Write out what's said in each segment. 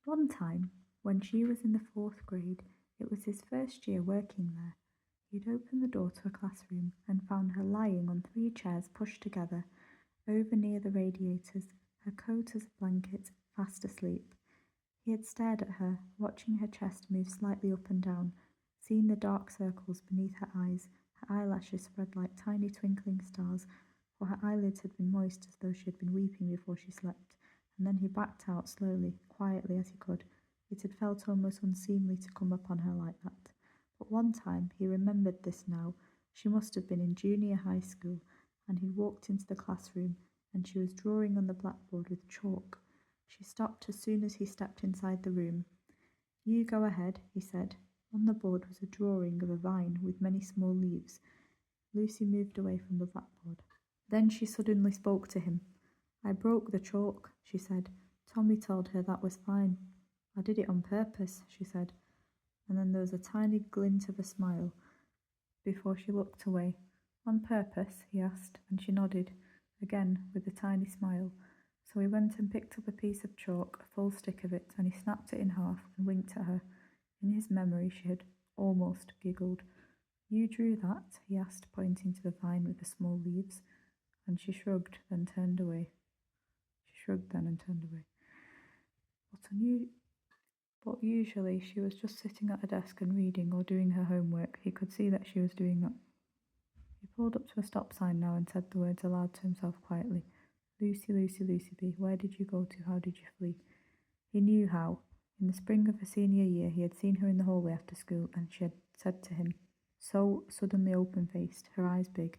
One time, when she was in the fourth grade, it was his first year working there. He'd opened the door to a classroom and found her lying on three chairs pushed together, over near the radiators, her coat as a blanket, fast asleep. He had stared at her, watching her chest move slightly up and down, seen the dark circles beneath her eyes, her eyelashes spread like tiny twinkling stars, for her eyelids had been moist as though she had been weeping before she slept, and then he backed out slowly, quietly as he could. It had felt almost unseemly to come upon her like that. But one time he remembered this now. She must have been in junior high school, and he walked into the classroom, and she was drawing on the blackboard with chalk. She stopped as soon as he stepped inside the room. You go ahead, he said. On the board was a drawing of a vine with many small leaves. Lucy moved away from the blackboard. Then she suddenly spoke to him. I broke the chalk, she said. Tommy told her that was fine. I did it on purpose, she said. And then there was a tiny glint of a smile before she looked away. On purpose, he asked, and she nodded, again with a tiny smile. So he went and picked up a piece of chalk, a full stick of it, and he snapped it in half and winked at her. In his memory, she had almost giggled. You drew that? He asked, pointing to the vine with the small leaves, and she shrugged, then turned away. But usually she was just sitting at a desk and reading or doing her homework. He could see that she was doing that. He pulled up to a stop sign now and said the words aloud to himself quietly. Lucy, Lucy, Lucy B, where did you go to? How did you flee? He knew how. In the spring of her senior year, he had seen her in the hallway after school, and she had said to him, so suddenly open-faced, her eyes big,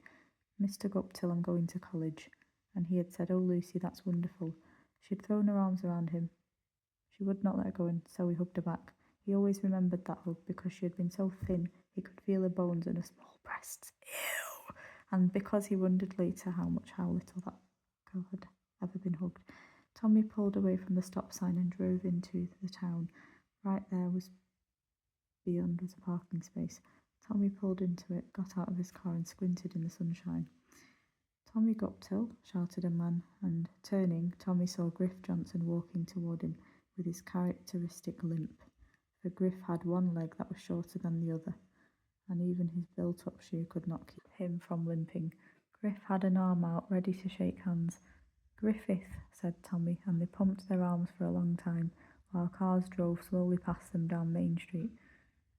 Mr. Guptill, I'm going to college. And he had said, oh, Lucy, that's wonderful. She had thrown her arms around him. She would not let go, and so he hugged her back. He always remembered that hug because she had been so thin he could feel her bones and her small breasts. Ew! And because he wondered later how little that girl had ever been hugged. Tommy pulled away from the stop sign and drove into the town. Right there was beyond was a parking space. Tommy pulled into it, got out of his car and squinted in the sunshine. Tommy Guptill, shouted a man, and turning, Tommy saw Griff Johnson walking toward him with his characteristic limp, for Griff had one leg that was shorter than the other, and even his built-up shoe could not keep him from limping. Griff had an arm out, ready to shake hands. Griffith, said Tommy, and they pumped their arms for a long time, while cars drove slowly past them down Main Street.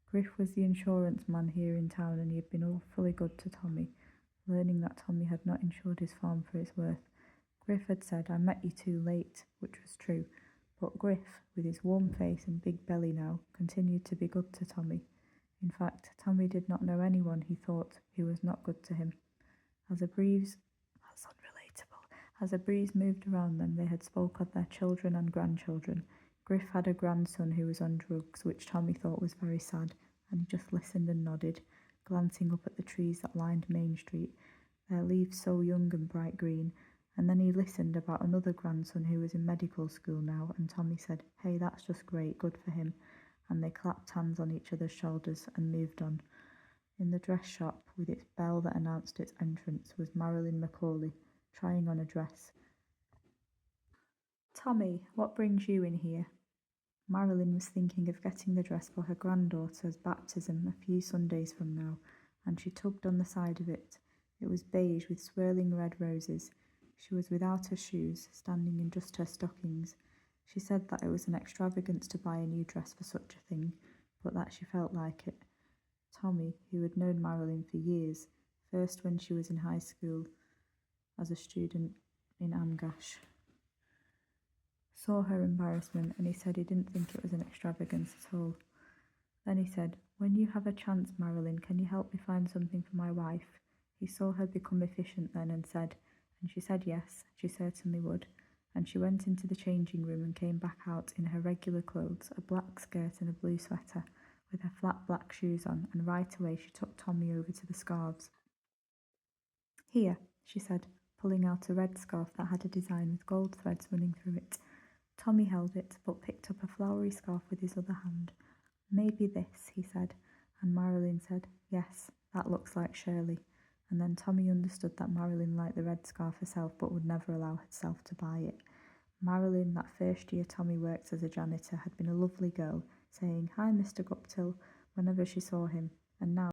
Griff was the insurance man here in town, and he had been awfully good to Tommy, learning that Tommy had not insured his farm for its worth. Griff had said, I met you too late, which was true, but Griff, with his warm face and big belly now, continued to be good to Tommy. In fact, Tommy did not know anyone he thought who was not good to him. As a breeze moved around them, they had spoke of their children and grandchildren. Griff had a grandson who was on drugs, which Tommy thought was very sad, and he just listened and nodded, glancing up at the trees that lined Main Street, their leaves so young and bright green. And then he listened about another grandson who was in medical school now, and Tommy said, hey, that's just great, good for him. And they clapped hands on each other's shoulders and moved on. In the dress shop, with its bell that announced its entrance, was Marilyn Macaulay, trying on a dress. Tommy, what brings you in here? Marilyn was thinking of getting the dress for her granddaughter's baptism a few Sundays from now, and she tugged on the side of it. It was beige with swirling red roses. She was without her shoes, standing in just her stockings. She said that it was an extravagance to buy a new dress for such a thing, but that she felt like it. Tommy, who had known Marilyn for years, first when she was in high school as a student in Amgash, saw her embarrassment, and he said he didn't think it was an extravagance at all. Then he said, when you have a chance, Marilyn, can you help me find something for my wife? He saw her become efficient then and she said yes, she certainly would, and she went into the changing room and came back out in her regular clothes, a black skirt and a blue sweater, with her flat black shoes on, and right away she took Tommy over to the scarves. Here, she said, pulling out a red scarf that had a design with gold threads running through it. Tommy held it, but picked up a flowery scarf with his other hand. Maybe this, he said, and Marilyn said, yes, that looks like Shirley. And then Tommy understood that Marilyn liked the red scarf herself but would never allow herself to buy it. Marilyn, that first year Tommy worked as a janitor, had been a lovely girl, saying, "Hi, Mr. Guptill," whenever she saw him, and now